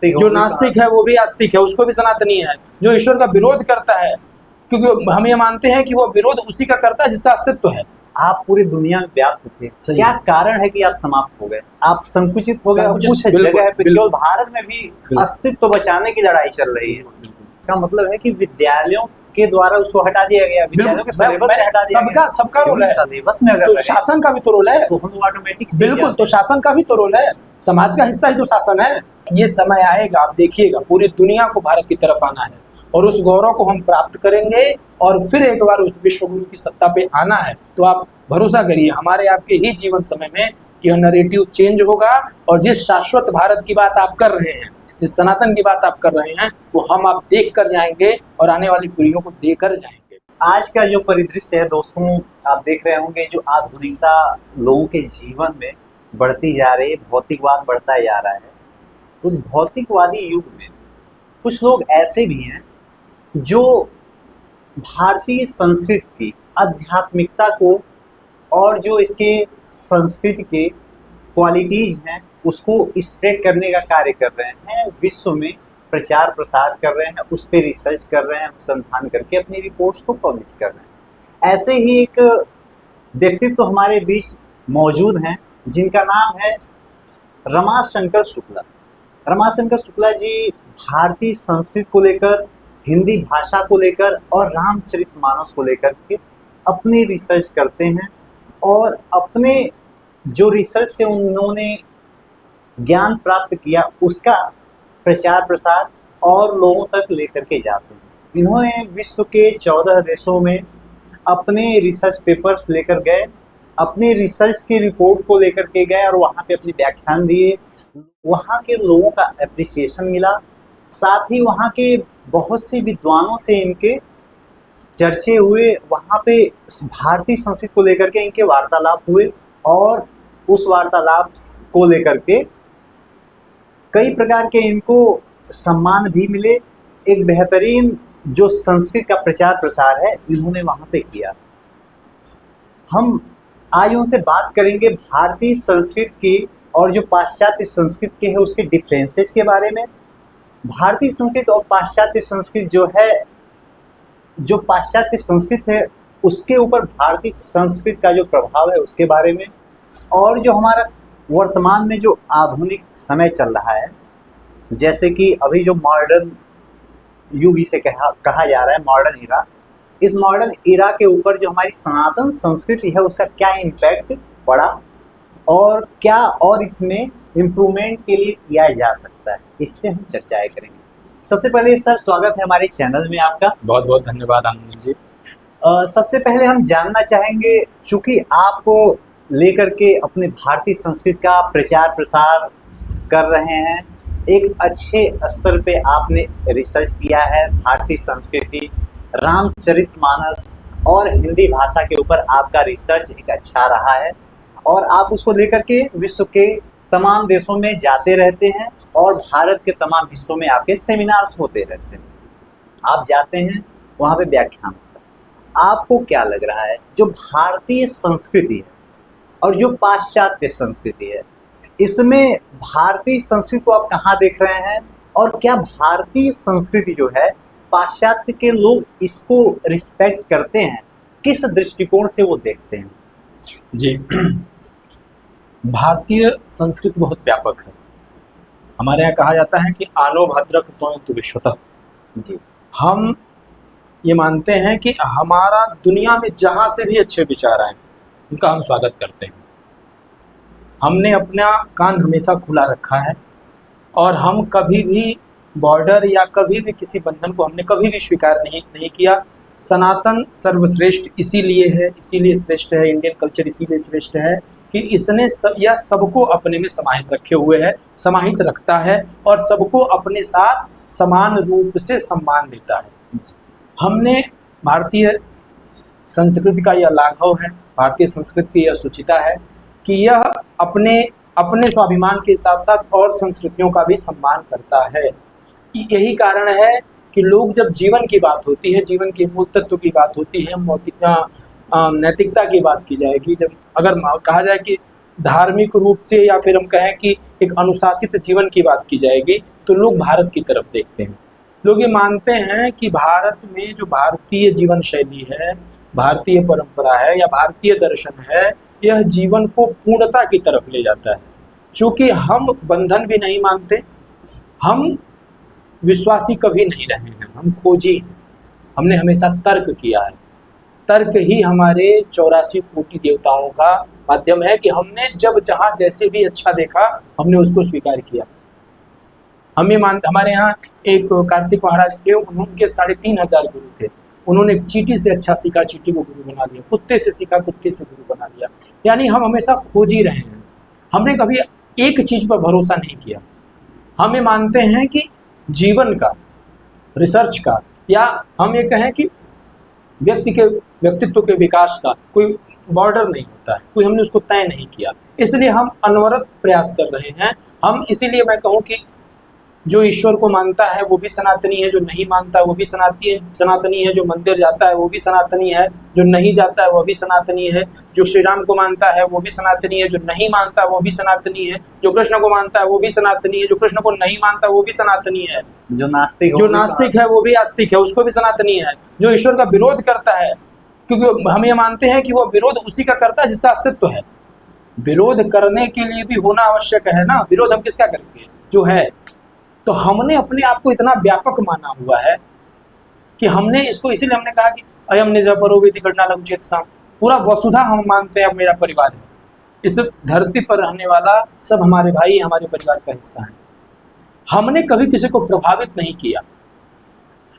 जो नास्तिक है वो भी आस्तिक है, उसको भी सनातनी है। जो ईश्वर का विरोध करता है, क्योंकि हम ये मानते हैं कि वो विरोध उसी का करता है जिसका अस्तित्व है। आप पूरी दुनिया में व्याप्त थे, क्या कारण है कि आप समाप्त हो गए, आप संकुचित हो गए? कुछ जगह पे केवल भारत में भी अस्तित्व बचाने की लड़ाई चल रही है। इसका मतलब है कि विद्यालयों के द्वारा उसको हटा दिया गया, विद्यालयों के सिलेबस से हटा दिया गया। सबका रोल है सिलेबस में, अगर तो शासन का भी तो रोल है, तो हम ऑटोमेटिक बिल्कुल, तो शासन का भी तो रोल है, समाज का हिस्सा ही तो शासन है। ये समय आएगा, आप देखिएगा, पूरी दुनिया को भारत की तरफ आना है और उस गौरव को हम प्राप्त करेंगे और फिर एक बार उस विश्वगुरु की सत्ता पे आना है। तो आप भरोसा करिए, हमारे आपके ही जीवन समय में यह नैरेटिव चेंज होगा और जिस शाश्वत भारत की बात आप कर रहे हैं, जिस सनातन की बात आप कर रहे हैं, वो हम आप देख कर जाएंगे और आने वाली पीढ़ियों को देकर जाएंगे। आज का जो परिदृश्य है दोस्तों, आप देख रहे होंगे जो आधुनिकता लोगों के जीवन में बढ़ती जा रही है, भौतिकवाद बढ़ता जा रहा है। उस भौतिकवादी युग में कुछ लोग ऐसे भी हैं जो भारतीय संस्कृति की आध्यात्मिकता को और जो इसके संस्कृति के क्वालिटीज हैं उसको स्प्रेड करने का कार्य कर रहे हैं, विश्व में प्रचार प्रसार कर रहे हैं, उस पर रिसर्च कर रहे हैं, अनुसंधान करके अपनी रिपोर्ट्स को पब्लिश कर रहे हैं। ऐसे ही एक व्यक्तित्व हमारे बीच मौजूद हैं जिनका नाम है रमाशंकर शुक्ला। रमाशंकर शुक्ला जी भारतीय संस्कृति को लेकर, हिंदी भाषा को लेकर और रामचरितमानस को लेकर के अपनी रिसर्च करते हैं और अपने जो रिसर्च से उन्होंने ज्ञान प्राप्त किया उसका प्रचार प्रसार और लोगों तक लेकर के जाते हैं। इन्होंने विश्व के 14 देशों में अपने रिसर्च पेपर्स लेकर गए, अपने रिसर्च की रिपोर्ट को लेकर के गए और वहाँ पे अपने व्याख्यान दिए। वहाँ के लोगों का एप्रिसिएशन मिला, साथ ही वहाँ के बहुत से विद्वानों से इनके चर्चे हुए, वहाँ पे भारतीय संस्कृति को लेकर के इनके वार्तालाप हुए और उस वार्तालाप को लेकर के कई प्रकार के इनको सम्मान भी मिले। एक बेहतरीन जो संस्कृत का प्रचार प्रसार है इन्होंने वहाँ पे किया। हम आज उनसे बात करेंगे भारतीय संस्कृत की और जो पाश्चात्य संस्कृत के है उसके डिफरेंसेस के बारे में। भारतीय संस्कृत और पाश्चात्य संस्कृत जो है, जो पाश्चात्य संस्कृत है उसके ऊपर भारतीय संस्कृत का जो प्रभाव है उसके बारे में, और जो हमारा वर्तमान में जो आधुनिक समय चल रहा है, जैसे कि अभी जो मॉडर्न युग इसे कहा जा रहा है, मॉडर्न इरा, इस मॉडर्न इरा के ऊपर जो हमारी सनातन संस्कृति है उसका क्या इम्पैक्ट पड़ा और क्या और इसमें इम्प्रूवमेंट के लिए किया जा सकता है, इस पर हम चर्चाएं करेंगे। सबसे पहले सर स्वागत है हमारे चैनल में आपका। बहुत बहुत धन्यवाद आनंद जी। सबसे पहले हम जानना चाहेंगे, चूँकि आपको लेकर के अपने भारतीय संस्कृति का प्रचार प्रसार कर रहे हैं, एक अच्छे स्तर पे आपने रिसर्च किया है, भारतीय संस्कृति, रामचरितमानस और हिंदी भाषा के ऊपर आपका रिसर्च एक अच्छा रहा है और आप उसको लेकर के विश्व के तमाम देशों में जाते रहते हैं और भारत के तमाम हिस्सों में आपके सेमिनार्स होते रहते हैं। आप जाते हैं, वहाँ पे व्याख्यान होता है। आपको क्या लग रहा है जो भारतीय संस्कृति है और जो पाश्चात्य संस्कृति है, इसमें भारतीय संस्कृति को आप कहाँ देख रहे हैं और क्या भारतीय संस्कृति जो है पाश्चात्य के लोग इसको रिस्पेक्ट करते हैं, किस दृष्टिकोण से वो देखते हैं? जी, भारतीय संस्कृति बहुत व्यापक है। हमारे यहाँ कहा जाता है कि आनो भद्रक तो विश्वतः। जी, हम ये मानते हैं कि हमारा दुनिया में जहाँ से भी अच्छे विचार आए उनका हम स्वागत करते हैं। हमने अपना कान हमेशा खुला रखा है और हम कभी भी बॉर्डर या कभी भी किसी बंधन को हमने कभी भी स्वीकार नहीं किया। सनातन सर्वश्रेष्ठ इसीलिए है, इसीलिए श्रेष्ठ है, इंडियन कल्चर इसीलिए श्रेष्ठ है कि इसने यह सबको अपने में समाहित रखे हुए है, समाहित रखता है और सबको अपने साथ समान रूप से सम्मान देता है। हमने भारतीय संस्कृति का यह लाघव है, भारतीय संस्कृति की यह सुचिता है कि यह अपने स्वाभिमान के साथ साथ और संस्कृतियों का भी सम्मान करता है। यही कारण है कि लोग जब जीवन की बात होती है, जीवन के मूल तत्व की बात होती है, नैतिकता की बात की जाएगी, जब अगर कहा जाए कि धार्मिक रूप से या फिर हम कहें कि एक अनुशासित जीवन की बात की जाएगी तो लोग भारत की तरफ देखते हैं। लोग ये मानते हैं कि भारत में जो भारतीय जीवन शैली है, भारतीय परंपरा है या भारतीय दर्शन है, यह जीवन को पूर्णता की तरफ ले जाता है। क्योंकि हम बंधन भी नहीं मानते, हम विश्वासी कभी नहीं रहे हैं, हम खोजी हैं, हमने हमेशा तर्क किया है। तर्क ही हमारे 84 कोटि देवताओं का माध्यम है कि हमने जब जहाँ जैसे भी अच्छा देखा हमने उसको स्वीकार किया। हमारे यहाँ एक कार्तिक महाराज थे, उनके 3500 गुरु थे। उन्होंने चींटी से अच्छा सीखा, चींटी को गुरु बना दिया, कुत्ते से सीखा, कुत्ते से गुरु बना दिया। यानी हम हमेशा खोज ही रहे हैं, हमने कभी एक चीज पर भरोसा नहीं किया। हम ये मानते हैं कि जीवन का, रिसर्च का, या हम ये कहें कि व्यक्तित्व के विकास का कोई बॉर्डर नहीं होता है, कोई हमने उसको तय नहीं किया। इसलिए हम अनवरत प्रयास कर रहे हैं। हम इसीलिए मैं कहूँ कि जो ईश्वर को मानता है वो भी सनातनी है, जो नहीं मानता वो भी सनातनी है, जो मंदिर जाता है वो भी सनातनी है, जो नहीं जाता है वो भी सनातनी है, जो श्री राम को मानता है वो भी सनातनी है, जो नहीं मानता वो भी सनातनी है, जो कृष्ण को मानता है वो भी सनातनी है, जो कृष्ण को नहीं मानता वो भी सनातनी है, जो नास्तिक है वो भी आस्तिक है, उसको भी सनातनी है, जो ईश्वर का विरोध करता है, क्योंकि हम ये मानते हैं कि वो विरोध उसी का करता है जिसका अस्तित्व है। विरोध करने के लिए भी होना आवश्यक है ना, विरोध हम किसका करेंगे, जो है। तो हमने अपने आप को इतना व्यापक माना हुआ है कि हमने इसको, इसीलिए हमने कहा कि अयम निज परोवेति घटना लघुचेत साम, पूरा वसुधा हम मानते हैं, मेरा परिवार है, इस धरती पर रहने वाला सब हमारे भाई, हमारे परिवार का हिस्सा है। हमने कभी किसी को प्रभावित नहीं किया।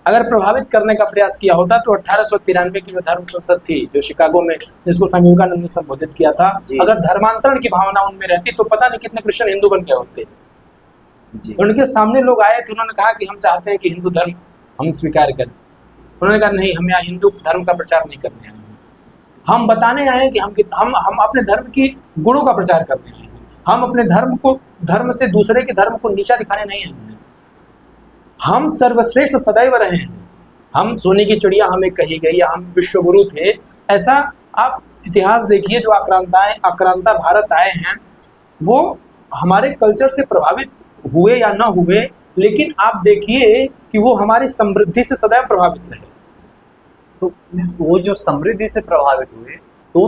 अगर प्रभावित करने का प्रयास किया होता तो 1893 की जो धर्म संसद थी, जो शिकागो में, जिसको स्वामी विवेकानंद ने संबोधित किया था, अगर धर्मांतरण की भावना उनमें रहती तो पता नहीं कितने क्रिश्चियन हिंदू बन गए होते। उनके सामने लोग आए थे, उन्होंने कहा कि हम चाहते हैं कि हिंदू धर्म हम स्वीकार करें। उन्होंने कहा नहीं, हम यहाँ हिंदू धर्म का प्रचार नहीं करने आए हैं, हम बताने आए हैं कि हम अपने धर्म की गुणों का प्रचार करने आए हैं। हम अपने धर्म से दूसरे के धर्म को नीचा दिखाने नहीं आए हैं। हम सर्वश्रेष्ठ सदैव रहे हैं, हम सोने की चिड़िया हमें कही गई, या हम विश्वगुरु थे, ऐसा आप इतिहास देखिए। जो आक्रांता भारत आए हैं वो हमारे कल्चर से प्रभावित हुए या ना हुए, लेकिन आप देखिए कि वो हमारी समृद्धि से सदैव प्रभावित रहे। तो वो जो समृद्धि से प्रभावित हुए तो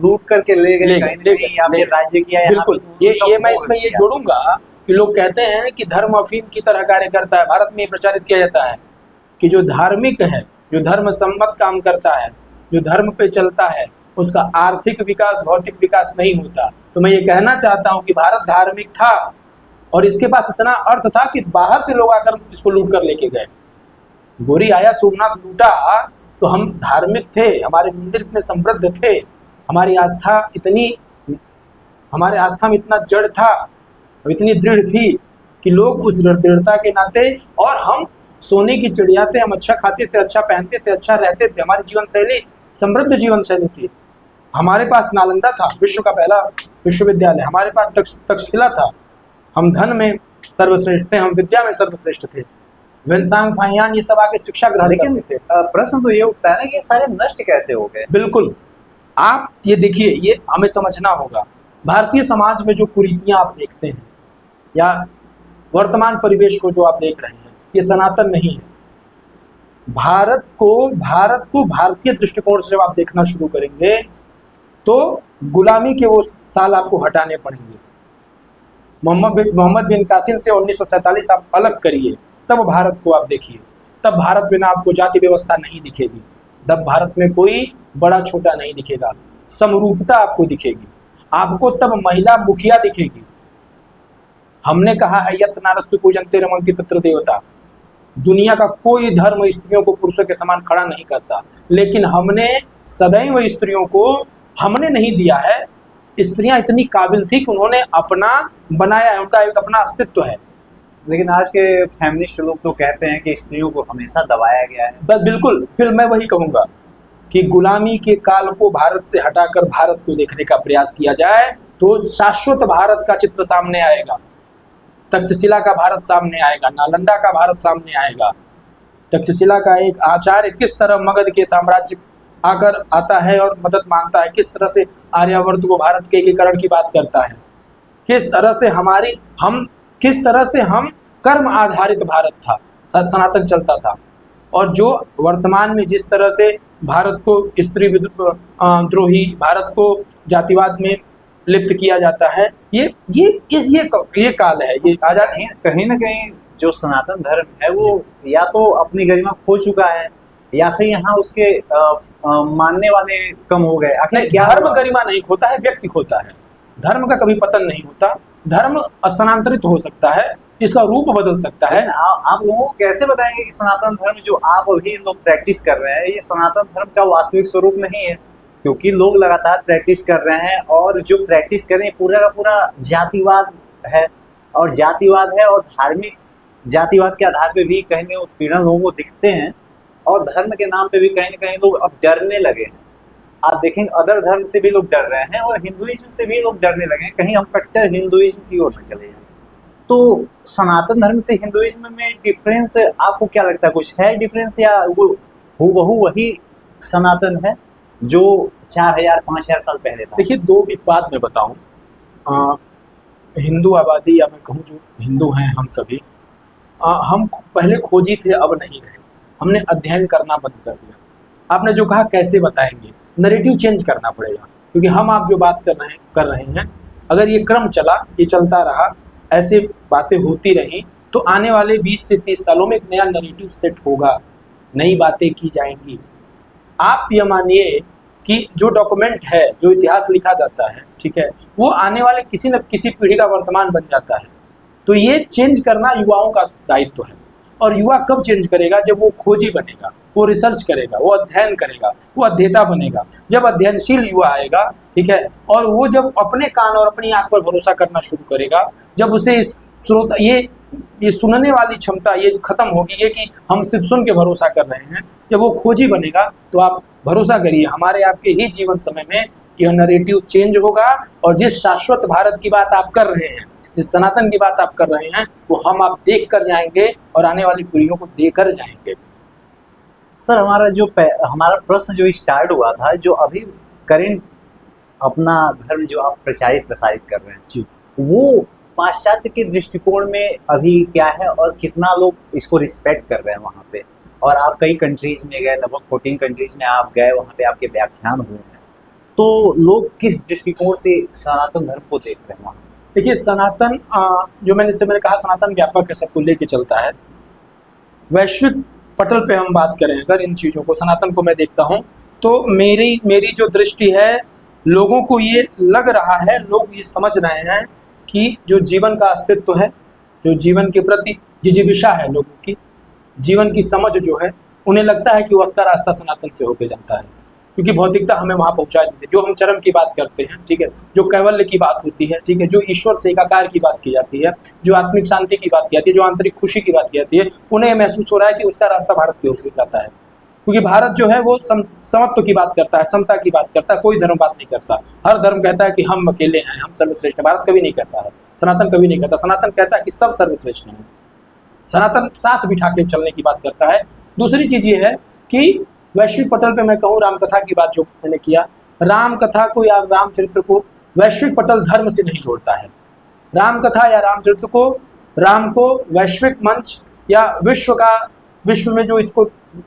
लूट करके ले गए कहीं राज्य किया। बिल्कुल, ये मैं इसमें ये जोड़ूंगा कि लोग कहते हैं कि धर्म अफीम की तरह कार्य करता है। भारत में ये प्रचारित किया जाता है कि जो धार्मिक है, जो धर्म सम्मत काम करता है, जो धर्म पे चलता है, उसका आर्थिक विकास, भौतिक विकास नहीं होता। तो मैं ये कहना चाहता हूँ कि भारत धार्मिक था और इसके पास इतना अर्थ था कि बाहर से लोग आकर इसको लूट कर लेके गए। गोरी आया सोमनाथ लूटा, तो हम धार्मिक थे, हमारे मंदिर इतने समृद्ध थे, हमारी आस्था में इतना जड़ था, इतनी दृढ़ थी कि लोग उस दृढ़ता के नाते, और हम सोने की चिड़िया थे, हम अच्छा खाते थे, अच्छा पहनते थे, अच्छा रहते थे, हमारी जीवन शैली समृद्ध जीवन शैली थी। हमारे पास नालंदा था, विश्व का पहला विश्वविद्यालय, हमारे पास तक्षशिला था, हम धन में सर्वश्रेष्ठ थे, हम विद्या में सर्वश्रेष्ठ थे। वेन्सांग फाहियान ये सब आके शिक्षा ग्रहण करते थे। प्रश्न तो ये उठता है ना कि सारे नष्ट कैसे हो गए। बिल्कुल, आप ये देखिए, ये हमें समझना होगा। भारतीय समाज में जो कुरीतियां आप देखते हैं या वर्तमान परिवेश को जो आप देख रहे हैं, ये सनातन नहीं है। भारत को भारतीय दृष्टिकोण से जब आप देखना शुरू करेंगे तो गुलामी के वो साल आपको हटाने पड़ेंगे। मोहम्मद बिन कासिम से 1947 आप अलग करिए, तब भारत को आप देखिए, तब भारत में ना आपको जाति व्यवस्था नहीं दिखेगी, तब भारत में कोई बड़ा छोटा नहीं दिखेगा, समरूपता आपको दिखेगी, आपको तब महिला मुखिया दिखेगी। हमने कहा है यत् नारस्तु पूजन्ते रमन्ति तत्र देवता। दुनिया का कोई धर्म स्त्रियों को पुरुषों के समान खड़ा नहीं करता, लेकिन हमने सदैव स्त्रियों को हमने नहीं दिया है। स्त्रियां इतनी काबिल थी कि उन्होंने अपना बनाया है, उनका एक अपना अस्तित्व है। लेकिन आज के फेमिनिस्ट लोग तो कहते हैं कि स्त्रियों को हमेशा दबाया गया है। बस बिल्कुल, फिर मैं वही कहूंगा कि गुलामी के काल को भारत से हटाकर भारत को देखने का प्रयास किया जाए तो शाश्वत भारत का चित्र सामने आएगा। तक्षशिला का भारत सामने आएगा, नालंदा का भारत सामने आएगा। तक्षशिला का एक आचार्य किस तरह मगध के साम्राज्य आकर आता है और मदद मांगता है, किस तरह से आर्यावर्त को भारत के एकीकरण की बात करता है, किस तरह से हम कर्म आधारित भारत था, सनातन चलता था, और जो वर्तमान में जिस तरह से भारत को स्त्री द्रोही, भारत को जातिवाद में लिप्त किया जाता है, ये काल है, ये आजादी। कहीं ना कहीं जो सनातन धर्म है वो या तो अपनी गरिमा खो चुका है या फिर यहाँ उसके मानने वाले कम हो गए। आखिर क्या धर्म गरिमा नहीं खोता है, व्यक्ति खोता है। धर्म का कभी पतन नहीं होता, धर्म स्थानांतरित हो सकता है, इसका रूप बदल सकता है। आप लोगों को कैसे बताएंगे कि सनातन धर्म जो आप अभी लोग प्रैक्टिस कर रहे हैं ये सनातन धर्म का वास्तविक स्वरूप नहीं है? क्योंकि लोग लगातार प्रैक्टिस कर रहे हैं और जो प्रैक्टिस कर रहे हैं पूरा का पूरा जातिवाद है, और जातिवाद है और धार्मिक जातिवाद के आधार पे भी कहीं ना कहीं उत्पीड़न लोगों को दिखते हैं, और धर्म के नाम पे भी कहीं ना कहीं लोग अब डरने लगे हैं। आप देखेंगे अदर धर्म से भी लोग डर रहे हैं और हिंदुइज्म से भी लोग डरने लगे हैं, कहीं हम कट्टर हिंदुइज्म की ओर न चले जाएं। तो सनातन धर्म से हिंदुइज्म में डिफरेंस आपको क्या लगता है? कुछ है डिफरेंस या वो हूबहू वही सनातन है जो 4000-5000 साल पहले था? देखिए, दो एक बात मैं बताऊं, हिंदू आबादी या मैं कहूँ जो हिंदू हैं हम सभी, हम पहले खोजी थे, अब नहीं रहे। हमने अध्ययन करना बंद कर दिया। आपने जो कहा कैसे बताएंगे, नैरेटिव चेंज करना पड़ेगा, क्योंकि हम आप जो बात कर रहे हैं अगर ये क्रम चला, ये चलता रहा, ऐसे बातें होती रहीं, तो आने वाले 20 से 30 सालों में एक नया नैरेटिव सेट होगा, नई बातें की जाएंगी। आप ये मानिए कि जो डॉक्यूमेंट है, जो इतिहास लिखा जाता है, ठीक है, वो आने वाले किसी न किसी पीढ़ी का वर्तमान बन जाता है। तो ये चेंज करना युवाओं का दायित्व है, और युवा कब चेंज करेगा? जब वो खोजी बनेगा, वो रिसर्च करेगा, वो अध्ययन करेगा, वो अध्येता बनेगा। जब अध्ययनशील युवा आएगा, ठीक है, और वो जब अपने कान और अपनी आंख पर भरोसा करना शुरू करेगा, जब उसे स्रोत ये सुनने वाली क्षमता ये खत्म होगी, ये कि हम सिर्फ सुन के भरोसा कर रहे हैं, जब वो खोजी बनेगा, तो आप भरोसा करिए हमारे आपके ही जीवन समय में यह नैरेटिव चेंज होगा, और जिस शाश्वत भारत की बात आप कर रहे हैं, जिस सनातन की बात आप कर रहे हैं, वो हम आप देख कर जाएंगे और आने वाली पीढ़ियों को देकर जाएंगे। सर, हमारा प्रश्न जो स्टार्ट हुआ था, जो अभी करेंट अपना धर्म जो आप प्रसारित कर रहे हैं जी, वो पाश्चात्य के दृष्टिकोण में अभी क्या है और कितना लोग इसको रिस्पेक्ट कर रहे हैं वहाँ पे? और आप कई कंट्रीज में गए, लगभग 14 कंट्रीज में आप गए, वहाँ पे आपके व्याख्यान हुए हैं, तो लोग किस दृष्टिकोण से सनातन धर्म को देख रहे हैं वहाँ? देखिए, सनातन जो मैंने कहा, सनातन व्यापक है, सबको लेके चलता है। वैश्विक पटल पे हम बात करें अगर इन चीज़ों को, सनातन को मैं देखता हूँ, तो मेरी जो दृष्टि है, लोगों को ये लग रहा है, लोग ये समझ रहे हैं कि जो जीवन का अस्तित्व है, जो जीवन के प्रति जिजीविषा है लोगों की, जीवन की समझ जो है, उन्हें लगता है कि उसका रास्ता सनातन से होके जाता है, क्योंकि भौतिकता हमें वहाँ पहुँचा देती है। जो हम चरम की बात करते हैं, ठीक है, जो कैवल्य की बात होती है, ठीक है, जो ईश्वर से एकाकार की बात की जाती है, जो आत्मिक शांति की बात की जाती है, जो आंतरिक खुशी की बात की जाती है, उन्हें महसूस हो रहा है कि उसका रास्ता भारत की ओर से जाता है। क्योंकि भारत जो है वो समत्व की बात करता है, समता की बात करता है, कोई धर्म बात नहीं करता। हर धर्म कहता है कि हम अकेले हैं, हम सर्वश्रेष्ठ हैं। भारत कभी नहीं कहता है, सनातन कभी नहीं कहता। सनातन कहता है कि सब सर्वश्रेष्ठ हैं। सनातन साथ बिठा के चलने की बात करता है। दूसरी चीज़ ये है कि वैश्विक पटल पे मैं कहूँ, रामकथा की बात जो मैंने किया, रामकथा को या रामचरित्र को वैश्विक पटल धर्म से नहीं जोड़ता है। रामकथा या रामचरित्र को, राम को वैश्विक मंच या विश्व में जो इसको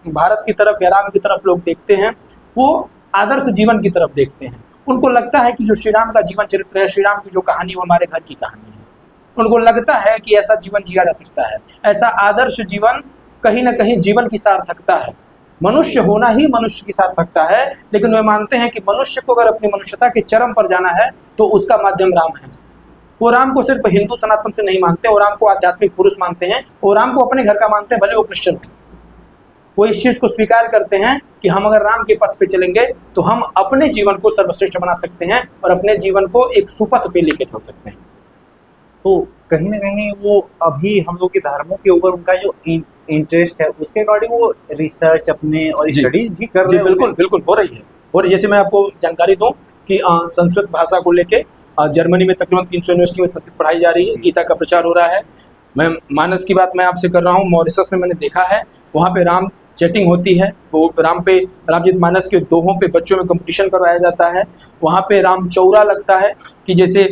भारत की तरफ या राम की तरफ लोग देखते हैं, वो आदर्श जीवन की तरफ देखते हैं। उनको लगता है कि जो श्री राम का जीवन चरित्र है, श्री राम की जो कहानी, वो हमारे घर की कहानी है। उनको लगता है कि ऐसा जीवन जिया जा सकता है, ऐसा आदर्श जीवन कहीं ना कहीं जीवन की सार्थकता है। मनुष्य होना ही मनुष्य की सार्थकता है, लेकिन वे मानते हैं कि मनुष्य को अगर अपनी मनुष्यता के चरम पर जाना है तो उसका माध्यम राम है। वो राम को सिर्फ हिंदू सनातन से नहीं मानते, वो राम को आध्यात्मिक पुरुष मानते हैं, वो राम को अपने घर का मानते हैं, भले वो क्रिश्चियन हो। वो इस चीज़ को स्वीकार करते हैं कि हम अगर राम के पथ पे चलेंगे तो हम अपने जीवन को सर्वश्रेष्ठ बना सकते हैं और अपने जीवन को एक सुपथ पे लेके चल सकते हैं। तो कहीं ना कहीं वो अभी हम लोग के धर्मों के ऊपर उनका जो इंटरेस्ट है, उसके अकॉर्डिंग वो रिसर्च अपने और स्टडीज भी कर रहे हैं। बिल्कुल बिल्कुल हो रही है। और जैसे मैं आपको जानकारी दूं कि संस्कृत भाषा को लेके जर्मनी में तकरीबन 300 यूनिवर्सिटी में संस्कृत पढ़ाई जा रही है, गीता का प्रचार हो रहा है। मैं मानस की बात मैं आपसे कर रहा हूँ, मॉरिशस में मैंने देखा है, वहाँ पे राम चैटिंग होती है, वो रामचरितमानस के दोहों पे बच्चों में कंपटीशन करवाया जाता है। वहाँ पे राम चौरा लगता है कि जैसे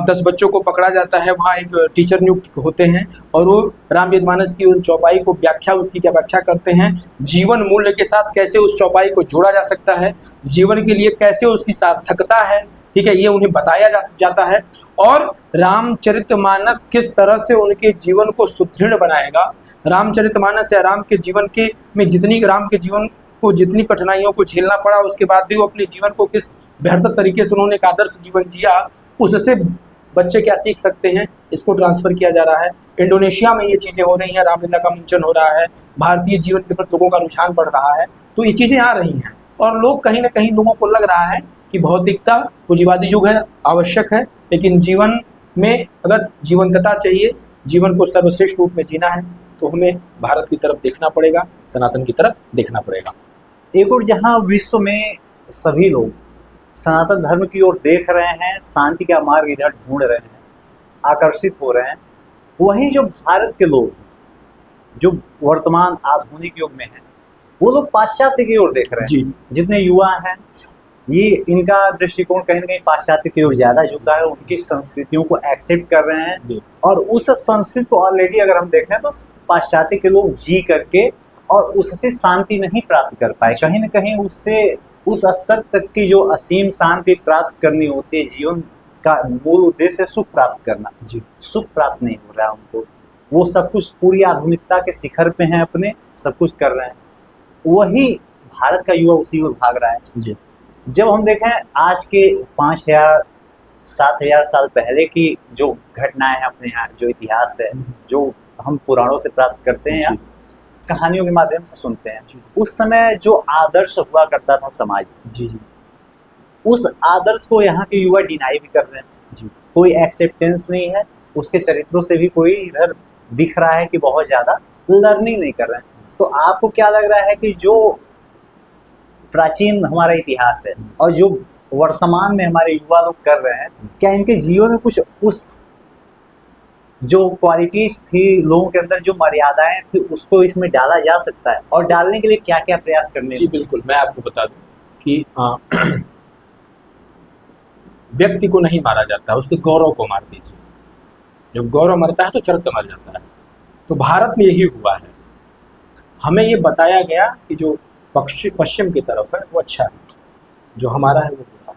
10 बच्चों को पकड़ा जाता है, वहाँ एक टीचर नियुक्त होते हैं और वो रामचरितमानस की उन चौपाई को उसकी क्या व्याख्या करते हैं, जीवन मूल्य के साथ कैसे उस चौपाई को जोड़ा जा सकता है, जीवन के लिए कैसे उसकी सार्थकता है, ठीक है, ये उन्हें बताया जाता है। और रामचरितमानस किस तरह से उनके जीवन को सुदृढ़ बनाएगा, रामचरितमानस या राम के जीवन के में जितनी कठिनाइयों को झेलना पड़ा, उसके बाद भी वो अपने जीवन को किस बेहतर तरीके से उन्होंने एक आदर्श जीवन जिया, उससे बच्चे क्या सीख सकते हैं, इसको ट्रांसफ़र किया जा रहा है। इंडोनेशिया में ये चीज़ें हो रही हैं, रामलीला का मंचन हो रहा है, भारतीय जीवन के प्रति लोगों का रुझान बढ़ रहा है, तो ये चीज़ें आ रही हैं। और लोग कहीं ना कहीं लोगों को लग रहा है कि भौतिकता पूंजीवादी युग है, आवश्यक है, लेकिन जीवन में अगर जीवंतता चाहिए, जीवन को सर्वश्रेष्ठ रूप में जीना है, तो हमें भारत की तरफ देखना पड़ेगा, सनातन की तरफ देखना पड़ेगा। एक और जहाँ विश्व में सभी लोग सनातन धर्म की ओर देख रहे हैं, शांति का मार्ग इधर ढूंढ रहे हैं, आकर्षित हो रहे हैं, वहीं जो भारत के लोग जो वर्तमान आधुनिक युग में हैं, वो लोग पाश्चात्य की ओर देख रहे हैं। जी। जितने युवा हैं, ये इनका दृष्टिकोण कहीं ना कहीं पाश्चात्य की ओर ज़्यादा झुका है, उनकी संस्कृतियों को एक्सेप्ट कर रहे हैं। और उस संस्कृति को ऑलरेडी अगर हम देखें तो पाश्चात्य के लोग जी करके और उससे शांति नहीं प्राप्त कर पाए, कहीं ना कहीं उससे उस स्तर तक की जो असीम शांति प्राप्त करनी होती है, जीवन का मूल उद्देश्य सुख प्राप्त करना, जी, सुख प्राप्त नहीं हो रहा है उनको। वो सब कुछ पूरी आधुनिकता के शिखर पे हैं, अपने सब कुछ कर रहे हैं, वही भारत का युवा उसी ओर भाग रहा है। जी। जब हम देखें आज के 5000 7000 साल पहले की जो घटनाएं हैं अपने यहाँ, जो इतिहास है, जो हम पुराणों से प्राप्त करते हैं या कहानियों के माध्यम से सुनते हैं, उस समय जो आदर्श हुआ करता था समाज में, जी जी, उस आदर्श को यहाँ के युवा डिनाई भी कर रहे हैं। जी। कोई एक्सेप्टेंस नहीं है, उसके चरित्रों से भी कोई इधर दिख रहा है कि बहुत ज़्यादा लर्निंग नहीं कर रहे हैं। तो आपको क्या लग रहा है कि जो प्राचीन हमारा इतिहास है और जो वर्तमान में हमारे युवा लोग कर रहे हैं, क्या इनके जीवन में कुछ उस जो क्वालिटीज थी लोगों के अंदर, जो मर्यादाएं थी, उसको इसमें डाला जा सकता है? और डालने के लिए क्या क्या प्रयास करने? जी बिल्कुल, मैं आपको बता दूं कि व्यक्ति को नहीं मारा जाता, उसके गौरव को मार दीजिए। जब गौरव मरता है तो चरित्र मर जाता है। तो भारत में यही हुआ है। हमें ये बताया गया कि जो पश्चिम की तरफ है वो अच्छा है, जो हमारा है वो बुरा है।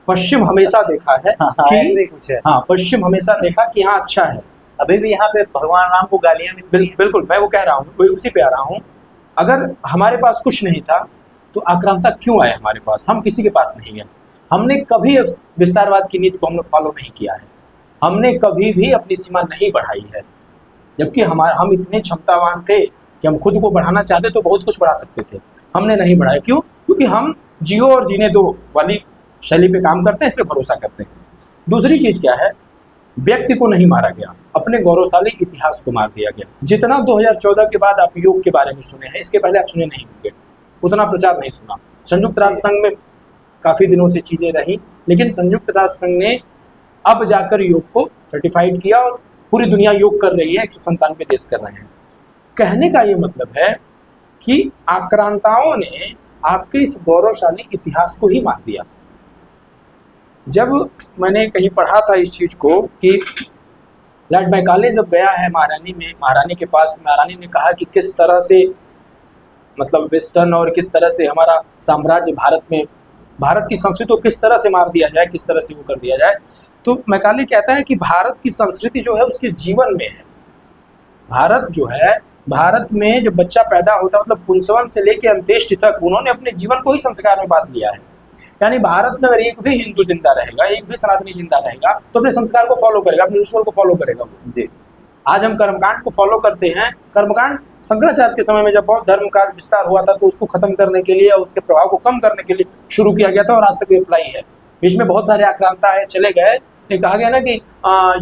पश्चिम हमेशा देखा है कि कुछ है। हाँ, पश्चिम हमेशा देखा कि हाँ अच्छा है। अभी भी यहाँ पे भगवान राम को गालियाँ मिलती हैं। बिल्कुल, मैं वो कह रहा हूँ, कोई उसी पे आ रहा हूँ। अगर हमारे पास कुछ नहीं था तो आक्रांता क्यों आए हमारे पास? हम किसी के पास नहीं गए। हमने कभी विस्तारवाद की नीति को हमने फॉलो नहीं किया है। हमने कभी भी अपनी सीमा नहीं बढ़ाई है, जबकि हम इतने क्षमतावान थे कि हम खुद को बढ़ाना चाहते तो बहुत कुछ बढ़ा सकते थे। हमने नहीं बढ़ाया। क्यों? क्योंकि हम जियो और जीने दो वाली शैली पे काम करते हैं, इस पर भरोसा करते हैं। दूसरी चीज़ क्या है? व्यक्ति को नहीं मारा गया, अपने गौरवशाली इतिहास को मार दिया गया। जितना 2014 के बाद आप योग के बारे में सुने हैं, इसके पहले आप सुने नहीं होंगे, उतना प्रचार नहीं सुना। संयुक्त राष्ट्र संघ में काफ़ी दिनों से चीज़ें रही, लेकिन संयुक्त राष्ट्र संघ ने अब जाकर योग को सर्टिफाइड किया और पूरी दुनिया योग कर रही है, 197 देश कर रहे हैं। कहने का ये मतलब है कि आक्रांताओं ने आपके इस गौरवशाली इतिहास को ही मार दिया। जब मैंने कहीं पढ़ा था इस चीज़ को कि लॉर्ड मैकाले जब गया है महारानी के पास, महारानी ने कहा कि किस तरह से मतलब वेस्टर्न और किस तरह से हमारा साम्राज्य भारत की संस्कृति को किस तरह से मार दिया जाए, किस तरह से वो कर दिया जाए। तो मैकाले कहता है कि भारत की संस्कृति जो है उसके जीवन में है। भारत जो है, भारत में जब बच्चा पैदा होता है, मतलब पुंसवन से लेकर अंत्येष्टि तक उन्होंने अपने जीवन को ही संस्कार में बांध लिया है। यानी भारत में अगर एक भी हिंदू जिंदा रहेगा, एक भी सनातनी जिंदा रहेगा, तो अपने संस्कार को फॉलो करेगा, अपने रिचुअल को फॉलो करेगा वो। जी। आज हम कर्मकांड को फॉलो करते हैं। कर्मकांड शंकराचार्य के समय में जब बौद्ध धर्म का विस्तार हुआ था, तो उसको खत्म करने के लिए और उसके प्रभाव को कम करने के लिए शुरू किया गया था और आज तक ये अप्लाई है। बीच में बहुत सारे आक्रांता आए, चले गए। ये कहा गया ना कि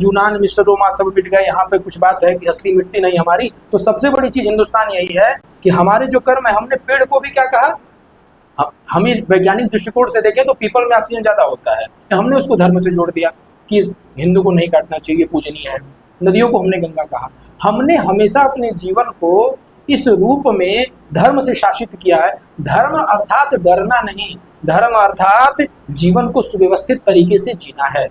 यूनान, मिस्र, रोमा सब मिट गए, यहाँ पे कुछ बात है कि हस्ती मिटती नहीं हमारी। तो सबसे बड़ी चीज़ हिंदुस्तान यही है कि हमारे जो कर्म है, हमने पेड़ को भी क्या कहा, हम वैज्ञानिक दृष्टिकोण से देखें तो पीपल में ऑक्सीजन ज़्यादा होता है, हमने उसको धर्म से जोड़ दिया कि हिंदू को नहीं काटना चाहिए, पूजनीय है। नदियों को हमने गंगा कहा। हमने हमेशा अपने जीवन को इस रूप में धर्म से शासित किया है। धर्म अर्थात डरना नहीं, धर्म अर्थात जीवन को सुव्यवस्थित तरीके से जीना है।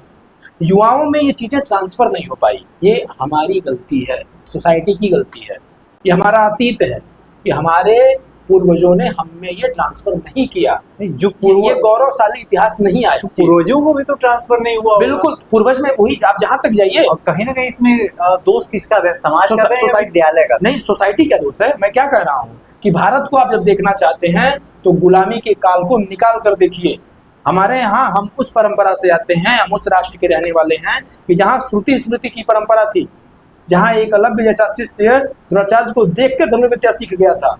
युवाओं में ये चीज़ें ट्रांसफ़र नहीं हो पाई, ये हमारी गलती है, सोसाइटी की गलती है, ये हमारा अतीत है कि हमारे पूर्वजों ने हमें ये ट्रांसफर नहीं किया। नहीं, जो ये गौरवशाली इतिहास नहीं आया। तो पूर्वजों को भी तो ट्रांसफर नहीं हुआ होगा। बिल्कुल, पूर्वज में वही, आप जहां तक जाइए। और कहीं ना कहीं इसमें दोष किसका है? समाज का है या विद्यालय का? नहीं, सोसाइटी का दोष है। मैं क्या कह रहा हूँ कि भारत को आप जब देखना चाहते हैं तो गुलामी के काल को निकाल कर देखिए। हमारे यहाँ हम उस परंपरा से आते हैं, हम उस राष्ट्र के रहने वाले हैं कि जहाँ श्रुति स्मृति की परंपरा थी, जहाँ एकलव्य जैसा शिष्य द्रोणाचार्य को देख के धनुर्विद्या सीख गया था।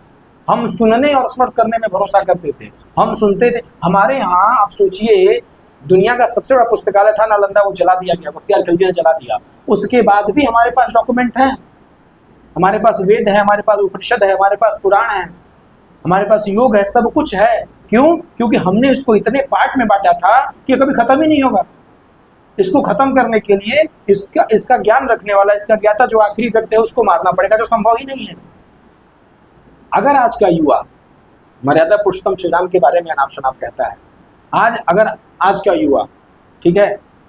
हम सुनने और स्मरण करने में भरोसा करते थे, हम सुनते थे। हमारे यहाँ आप सोचिए, दुनिया का सबसे बड़ा पुस्तकालय था नालंदा, वो जला दिया गया, बख्तियार खिलजी ने जला दिया। उसके बाद भी हमारे पास डॉक्यूमेंट हैं, हमारे पास वेद है, हमारे पास उपनिषद है, हमारे पास पुराण है, हमारे पास योग है, सब कुछ है। क्यों? क्योंकि हमने इसको इतने पार्ट में बांटा था कि ये कभी खत्म ही नहीं होगा। इसको खत्म करने के लिए इसका ज्ञान रखने वाला, इसका ज्ञाता जो आखिरी व्यक्ति है, उसको मारना पड़ेगा, जो संभव ही नहीं है। अगर आज का युवा मर्यादा पुरुषोत्तम श्री राम के बारे में अनाप शनाप कहता है, अगर आज का युवा, ठीक है,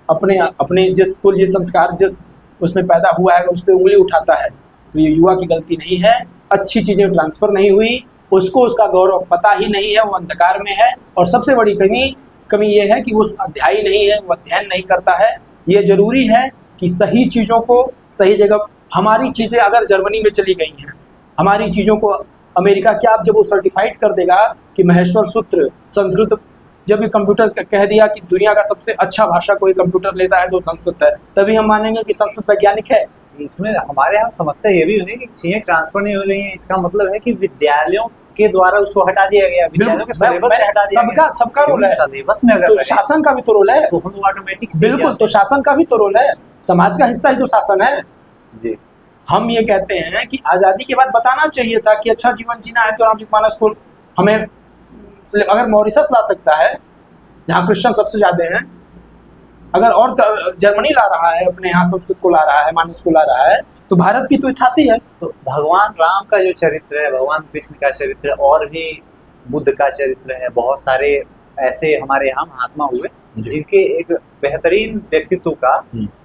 अपने जिस कुल, जिस संस्कार, जिस उसमें पैदा हुआ है, उस पर उंगली उठाता है, तो ये युवा की गलती नहीं है। अच्छी चीज़ें ट्रांसफ़र नहीं हुई, उसको उसका गौरव पता ही नहीं है, वो अंधकार में है। और सबसे बड़ी कमी ये है कि वो अध्यायी नहीं है, वो अध्ययन नहीं करता है। ये जरूरी है कि सही चीज़ों को सही जगह, हमारी चीज़ें अगर जर्मनी में चली गई हैं, हमारी चीज़ों को अमेरिका, क्या आप जब वो सर्टिफाइड कर देगा कि महेश्वर सूत्र संस्कृत, जब ये कंप्यूटर कह दिया कि दुनिया का सबसे अच्छा भाषा कोई कंप्यूटर लेता है तो संस्कृत है, तभी हम मानेंगे कि संस्कृत वैज्ञानिक है। इसमें हमारे यहाँ समस्या ये भी होनी कि चीजें ट्रांसफर नहीं हो रही है। इसका मतलब है कि विद्यालयों के द्वारा उसको हटा दिया गया, विद्यालयों के सिलेबस से हटा दिया गया। सबका रोल है, सिलेबस में अगर तो शासन का भी तो रोल है, तो हम ऑटोमेटिक, बिल्कुल, तो शासन का भी तो रोल है, समाज का हिस्सा ही तो शासन है जी। हम ये कहते हैं कि आज़ादी के बाद बताना चाहिए था कि अच्छा जीवन जीना है तो रामजी मानस को हमें, अगर मॉरिशस ला सकता है जहाँ क्रिश्चियन सबसे ज़्यादा हैं, अगर और जर्मनी ला रहा है, अपने यहाँ संस्कृत को ला रहा है, मानस को ला रहा है, तो भारत की तो इत्यादि है। तो भगवान राम का जो चरित्र है, भगवान कृष्ण का चरित्र, और भी बुद्ध का चरित्र है, बहुत सारे ऐसे हमारे यहाँ महात्मा हुए जिनके एक बेहतरीन व्यक्तित्व का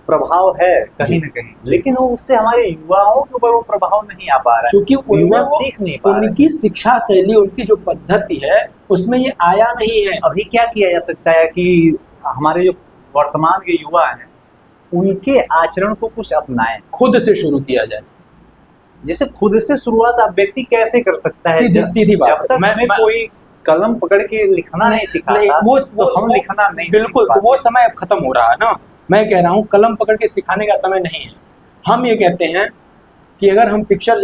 प्रभाव है कहीं न कहीं, लेकिन वो उससे हमारे युवाओं के ऊपर वो प्रभाव नहीं आ पा रहा है, क्योंकि युवा सीख नहीं पा रहे। उनकी शिक्षा शैली, उनकी जो पद्धति है, उसमें ये आया नहीं है। अभी क्या किया जा सकता है कि हमारे जो वर्तमान के युवा हैं, उनके आचरण को कुछ अपनाएं, खुद से शुरू किया जाए। जैसे खुद से शुरुआत आप व्यक्ति कैसे कर सकता है? सीधी बात, जब तक हमें कोई कलम पकड़ के लिखना नहीं सिखाता, वो हम लिखना नहीं, बिल्कुल, तो वो समय अब खत्म हो रहा है ना। मैं कह रहा हूँ कलम पकड़ के सिखाने का समय नहीं है। हम ये कहते हैं कि अगर हम पिक्चर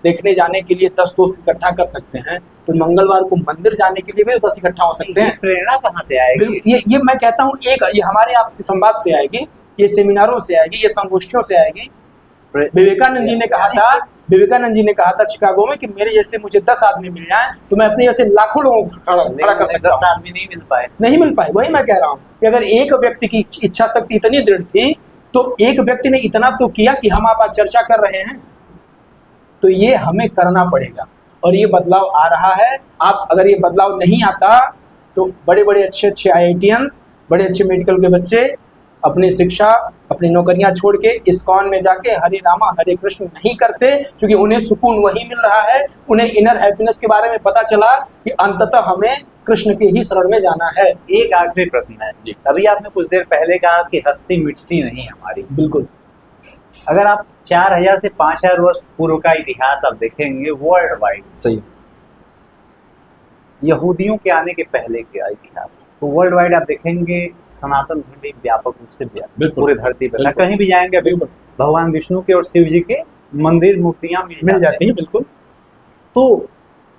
देखने जाने के लिए 10 दोस्त इकट्ठा कर सकते हैं, तो मंगलवार को मंदिर जाने के लिए भी 10 इकट्ठा हो सकते हैं। प्रेरणा कहाँ से आएगी? ये मैं कहता हूँ, ये हमारे आपसे संवाद से आएगी, ये सेमिनारों से आएगी, ये संगोष्ठियों से आएगी। विवेकानंद जी ने कहा था शिकागो में कि मेरे जैसे मुझे 10 आदमी मिल जाएं तो मैं अपने जैसे लाखों लोगों को खड़ा कर सकता हूं। 10 आदमी नहीं मिल पाए। वही मैं कह रहा हूँ कि अगर एक व्यक्ति की इच्छा शक्ति इतनी दृढ़ थी, तो एक व्यक्ति ने इतना तो किया कि हम आप आज चर्चा कर रहे हैं, तो ये हमें करना पड़ेगा और ये बदलाव आ रहा है। आप अगर ये बदलाव नहीं आता तो बड़े बड़े अच्छे IITians, बड़े अच्छे मेडिकल के बच्चे अपनी शिक्षा, अपनी नौकरियां छोड़ के इस्कॉन में जाके हरे रामा हरे कृष्ण नहीं करते, क्योंकि उन्हें सुकून वही मिल रहा है। उन्हें इनर हैप्पीनेस के बारे में पता चला कि अंततः हमें कृष्ण के ही शरण में जाना है। एक आखिरी प्रश्न है जी, अभी आपने कुछ देर पहले कहा कि हस्ती मिटती नहीं हमारी। बिल्कुल। अगर आप 4000 से 5000 वर्ष पूर्व का इतिहास आप देखेंगे वर्ल्ड वाइड, सही, यहूदियों के आने के पहले का इतिहास, तो वर्ल्ड वाइड आप देखेंगे सनातन धर्म एक व्यापक रूप से पूरे धरती पर, ना कहीं भी जाएंगे भगवान विष्णु के और शिव जी के मंदिर मूर्तियां मिल जाती हैं। बिल्कुल। तो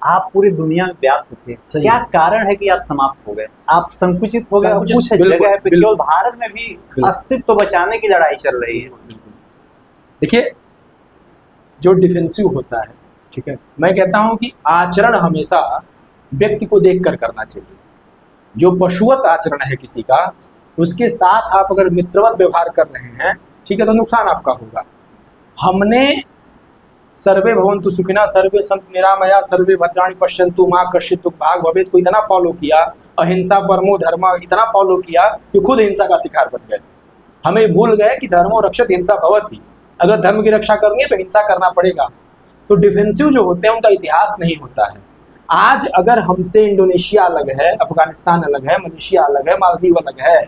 आप पूरी दुनिया में व्याप्त थे, क्या कारण है कि आप समाप्त हो गए, आप संकुचित हो गए? कुछ जगह पे केवल भारत में भी अस्तित्व बचाने की लड़ाई चल रही है। देखिए, जो डिफेंसिव होता है, ठीक है, मैं कहता हूं कि आचरण हमेशा व्यक्ति को देखकर करना चाहिए। जो पशुवत आचरण है किसी का, उसके साथ आप अगर मित्रवत व्यवहार कर रहे हैं ठीक है, तो नुकसान आपका होगा। हमने सर्वे भवन्तु सुखिनः, सर्वे सन्तु निरामया, सर्वे भद्राणि पश्यन्तु मा कश्चित् दुःखभाग् भवेत् को इतना फॉलो किया, अहिंसा परमो धर्म इतना फॉलो किया कि खुद हिंसा का शिकार बन गए। हमें भूल गए कि धर्मो रक्षत हिंसा भवति, अगर धर्म की रक्षा करनी है तो हिंसा करना पड़ेगा। तो डिफेंसिव जो होते हैं उनका इतिहास नहीं होता है। आज अगर हमसे इंडोनेशिया अलग है, अफगानिस्तान अलग है, मलेशिया अलग है, मालदीव अलग है,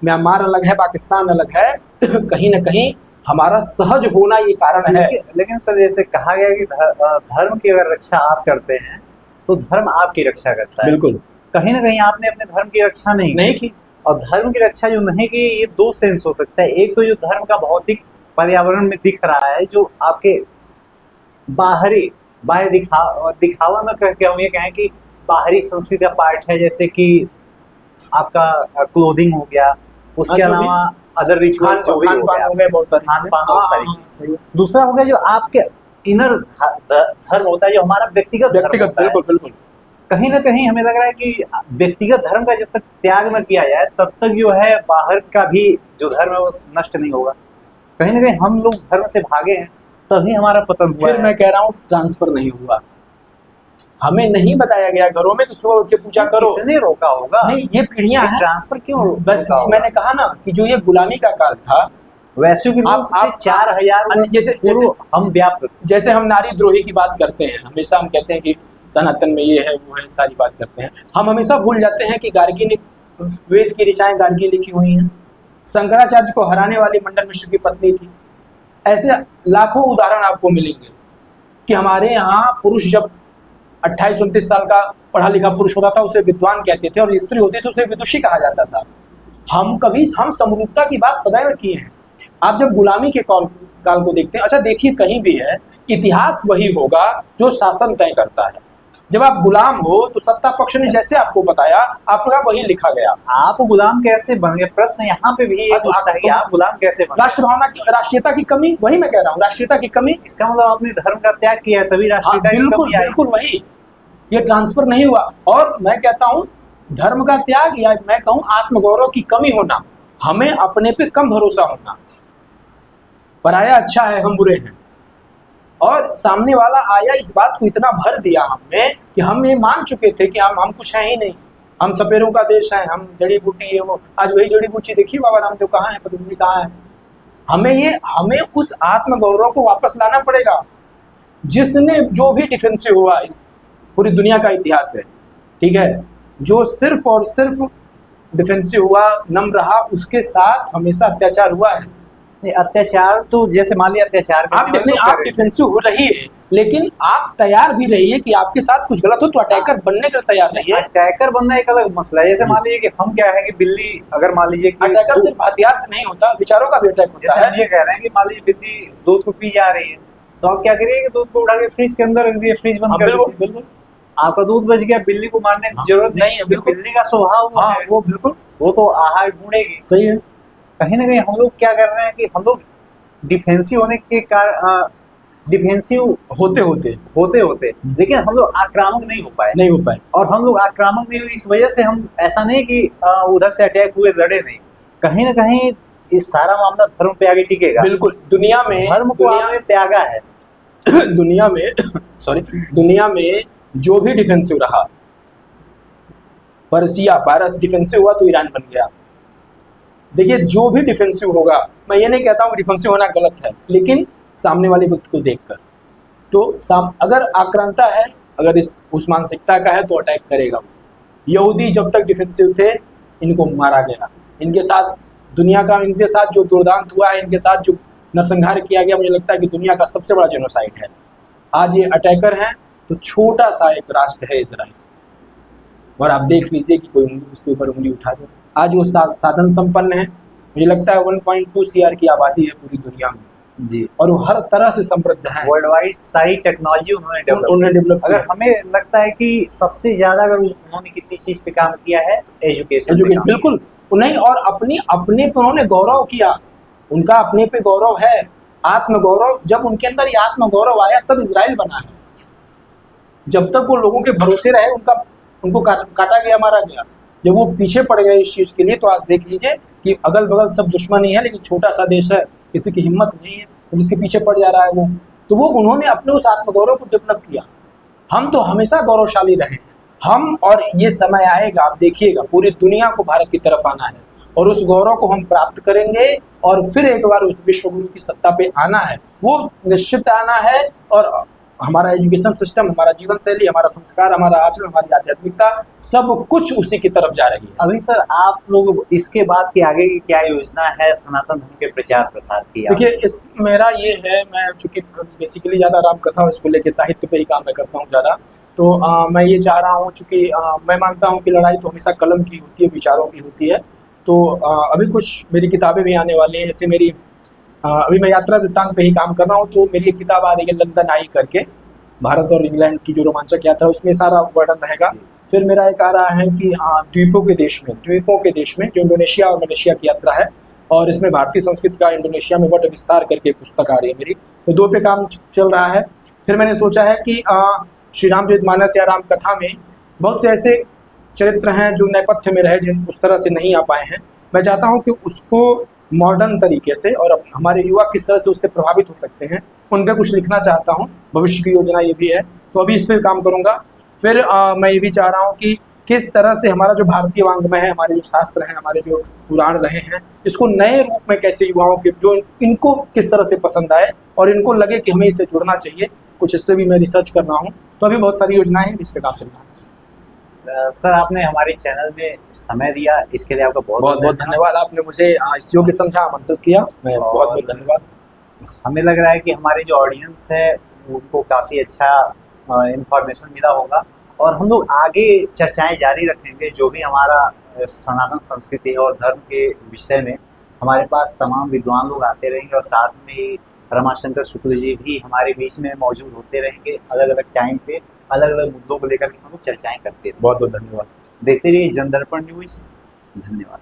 म्यांमार अलग है, पाकिस्तान अलग है, कहीं ना कहीं हमारा सहज होना ये कारण है। लेकिन सर जैसे कहा गया कि धर्म की अगर रक्षा आप करते हैं तो धर्म आपकी रक्षा करता है। बिल्कुल, कहीं ना कहीं आपने अपने धर्म की रक्षा नहीं की। और धर्म की रक्षा जो नहीं की, ये दो सेंस हो सकता है। एक तो जो धर्म का भौतिक पर्यावरण में दिख रहा है, जो आपके बाहर दिखावा न करके हम ये कहें कि बाहरी संस्कृति का पार्ट है, जैसे कि आपका क्लोथिंग हो गया, उसके अलावा अदर रिचुअल्स जो भी हो गया, बहुत सारे खान-पान और सारी चीजें। दूसरा हो गया जो आपके इनर धर्म होता है, जो हमारा व्यक्तिगत बिल्कुल बिल्कुल। कहीं ना कहीं हमें लग रहा है कि व्यक्तिगत धर्म का जब तक त्याग न किया जाए तब तक जो है बाहर का भी जो धर्म है वो नष्ट नहीं होगा। कहीं ना कहीं हम लोग धर्म से भागे हैं, तभी हमारा पतन हुआ। फिर मैं कह रहा हूँ ट्रांसफर नहीं हुआ, हमें नहीं बताया गया घरों में कि सुबह उठ के पूजा करो। किसने रोका होगा? नहीं, ये पीढ़ियां हैं। ट्रांसफर क्यों? बस मैंने कहा ना कि जो ये गुलामी का काल था, वैश्विक रूप से 4000 वर्ष जैसे हम व्याप्त, जैसे हम नारी द्रोही की बात करते हैं, हमेशा हम कहते हैं कि सनातन में ये है वो है, सारी बात करते हैं। हम हमेशा भूल जाते हैं कि गार्गी ने वेद की ऋचाएं गार्गी लिखी हुई हैं, शंकराचार्य को हराने वाली मंडन मिश्र की पत्नी थी। ऐसे लाखों उदाहरण आपको मिलेंगे कि हमारे यहाँ पुरुष जब 28-29 साल का पढ़ा लिखा पुरुष होता था उसे विद्वान कहते थे, और स्त्री होती तो उसे विदुषी कहा जाता था। हम समरूपता की बात सदैव किए हैं। आप जब गुलामी के काल को देखते हैं, अच्छा देखिए कहीं भी है, इतिहास वही होगा जो शासन तय करता है। जब आप गुलाम हो तो सत्ता पक्ष ने जैसे आपको बताया, आपका वही लिखा गया। आप गुलाम कैसे बन गए? प्रश्न यहाँ पे भी ये उठता है कि आप गुलाम कैसे बन? राष्ट्र भावना की, राष्ट्रीयता की कमी, वही मैं कह रहा हूँ, राष्ट्रीयता की कमी। इसका मतलब आपने धर्म का त्याग किया है तभी राष्ट्रीयता की कमी आई। बिल्कुल वही, ये ट्रांसफर नहीं हुआ। और मैं कहता हूँ धर्म का त्याग, या मैं कहूँ आत्मगौरव की कमी होना, हमें अपने पे कम भरोसा होना, पराया अच्छा है हम बुरे हैं, और सामने वाला आया इस बात को इतना भर दिया हमें कि हम ये मान चुके थे कि हम कुछ हैं ही नहीं, हम सपेरों का देश है, हम जड़ी बूटी है वो। आज वही जड़ी बूटी देखिए, बाबा रामदेव कहाँ है, पतंजलि कहाँ है। हमें उस आत्मगौरव को वापस लाना पड़ेगा। जिसने जो भी डिफेंसिव हुआ, इस पूरी दुनिया का इतिहास है, ठीक है, जो सिर्फ और सिर्फ डिफेंसिव हुआ, नम्र रहा, उसके साथ हमेशा अत्याचार हुआ है। अत्याचार तो जैसे मान लिया अत्याचार आप डिफेंसिव हो रही है, लेकिन आप तैयार भी रहिए कि आपके साथ कुछ गलत हो तो अटैकर बनने के लिए तैयार रहिए। अटैकर बनना एक अलग मसला है। जैसे मान लीजिए कि हम क्या है कि बिल्ली, अगर मान लीजिए कि अटैकर सिर्फ हथियार से नहीं होता, विचारों का भी अटैक होता है। हम ये कह रहे हैं कि मान लीजिए बिल्ली दूध को पी जा रही है, तो आप क्या करिए कि दूध को उठा के फ्रिज के अंदर रख दिए, फ्रिज बंद कर दीजिए, बिल्कुल आपका दूध बच गया। बिल्ली को मारने की जरूरत नहीं है, बिल्ली का स्वभाव वो बिल्कुल वो तो आहार ढूंढेगी। सही है। कहीं ना कहीं हम लोग क्या कर रहे हैं कि हम लोग डिफेंसिव होने के कारण, डिफेंसिव होते होते लेकिन हम लोग आक्रामक नहीं हो पाए। और हम लोग आक्रामक नहीं हुए इस वजह से, हम ऐसा नहीं कि उधर से अटैक हुए लड़े नहीं, कहीं ना कहीं इस सारा मामला धर्म पे आगे टिकेगा। बिल्कुल, दुनिया में धर्म को आपने त्यागा है। दुनिया में जो भी डिफेंसिव रहा, पारस डिफेंसिव हुआ तो ईरान बन गया। देखिए जो भी डिफेंसिव होगा, मैं ये नहीं कहता हूँ डिफेंसिव होना गलत है, लेकिन सामने वाले व्यक्ति को देखकर, तो अगर आक्रांता है, अगर उस मानसिकता का है तो अटैक करेगा। यहूदी जब तक डिफेंसिव थे, इनको मारा गया। इनके साथ दुनिया का, इनके साथ जो दुर्दांत हुआ है, इनके साथ जो नरसंहार किया गया, मुझे लगता है कि दुनिया का सबसे बड़ा जेनोसाइड है। आज ये अटैकर हैं तो छोटा सा एक राष्ट्र है इजराइल, और आप देख लीजिए कि कोई उसके ऊपर उंगली उठा दे। आज वो साधन संपन्न है, मुझे लगता है 1.2 CR की आबादी है पूरी दुनिया में जी, और वो हर तरह से समृद्ध है। वर्ल्ड वाइड सारी टेक्नोलॉजी उन्होंने डेवलप। अगर हमें लगता है कि सबसे ज्यादा अगर उन्होंने किसी चीज पे काम किया है, एजुकेशन। बिल्कुल नहीं, और अपने पे उन्होंने गौरव किया, उनका अपने पे गौरव है, आत्मगौरव। जब उनके अंदर ये आत्मगौरव आया तब इजराइल बना है। जब तक वो लोगों के भरोसे रहे, उनको काटा गया, मारा गया। जब वो पीछे पड़ गए इस चीज़ के लिए, तो आज देख लीजिए कि अगल बगल सब दुश्मन ही है, लेकिन छोटा सा देश है, किसी की हिम्मत नहीं है, तो जिसके पीछे पड़ जा रहा है वो, तो वो उन्होंने अपने उस आत्मगौरव को डेवलप किया। हम तो हमेशा गौरवशाली रहे हैं हम, और ये समय आएगा, आप देखिएगा, पूरी दुनिया को भारत की तरफ आना है और उस गौरव को हम प्राप्त करेंगे और फिर एक बार उस विश्व गुरु की सत्ता पे आना है, वो निश्चित आना है। और हमारा एजुकेशन सिस्टम, हमारा जीवन शैली, हमारा संस्कार, हमारा आचरण, हमारी आध्यात्मिकता, सब कुछ उसी की तरफ जा रही है। अभी सर आप लोग इसके बाद की आगे की क्या योजना है सनातन धर्म के प्रचार प्रसार की? देखिए, इस मेरा ये है, मैं चूँकि बेसिकली ज़्यादा राम कथा उसको लेके साहित्य पे ही काम मैं करता हूँ ज़्यादा, तो मैं ये चाह रहा हूँ, चूँकि मैं मानता हूँ कि लड़ाई तो हमेशा कलम की होती है, विचारों की होती है। तो अभी कुछ मेरी किताबें भी आने वाली हैं, जैसे मेरी अभी मैं यात्रा वृत्तांत पे ही काम कर रहा हूँ, तो मेरी एक किताब आ रही है लंदन आई करके, भारत और इंग्लैंड की जो रोमांचक यात्रा, उसमें सारा वर्णन रहेगा। फिर मेरा एक आ रहा है कि द्वीपों के देश में जो इंडोनेशिया और मलेशिया की यात्रा है, और इसमें भारतीय संस्कृति का इंडोनेशिया में वट विस्तार करके पुस्तक आ रही है मेरी, तो 2 पे काम चल रहा है। फिर मैंने सोचा है कि श्री रामचरितमानस या राम कथा में बहुत से ऐसे चरित्र हैं जो नेपथ्य में रहे, जिन उस तरह से नहीं आ पाए हैं, मैं चाहता हूँ कि उसको मॉडर्न तरीके से, और हमारे युवा किस तरह से उससे प्रभावित हो सकते हैं, उन पर कुछ लिखना चाहता हूँ। भविष्य की योजना ये भी है, तो अभी इस पर काम करूँगा। फिर मैं ये भी चाह रहा हूँ कि किस तरह से हमारा जो भारतीय वाङ्मय है, हमारे जो शास्त्र हैं, हमारे जो पुराण रहे हैं, इसको नए रूप में कैसे युवाओं के जो इनको किस तरह से पसंद आए और इनको लगे कि हमें इससे जुड़ना चाहिए, कुछ इस पर भी मैं रिसर्च कर रहा हूँ। तो अभी बहुत सारी योजनाएं हैं, इस पर काम चल रहा है। सर आपने हमारे चैनल में समय दिया, इसके लिए आपका बहुत बहुत धन्यवाद। आपने मुझे इस योग्य समझा, आमंत्रित किया, मैं बहुत बहुत धन्यवाद। हमें लग रहा है कि हमारे जो ऑडियंस है उनको काफ़ी अच्छा इंफॉर्मेशन मिला होगा, और हम लोग आगे चर्चाएं जारी रखेंगे। जो भी हमारा सनातन संस्कृति है और धर्म के विषय में हमारे पास तमाम विद्वान लोग आते रहेंगे, और साथ में रमाशंकर शुक्ल जी भी हमारे बीच में मौजूद होते रहेंगे। अलग अलग टाइम पे अलग अलग मुद्दों को लेकर हम लोग चर्चाएं करते हैं। बहुत बहुत धन्यवाद। देखते रहिए जनदर्पण न्यूज। धन्यवाद।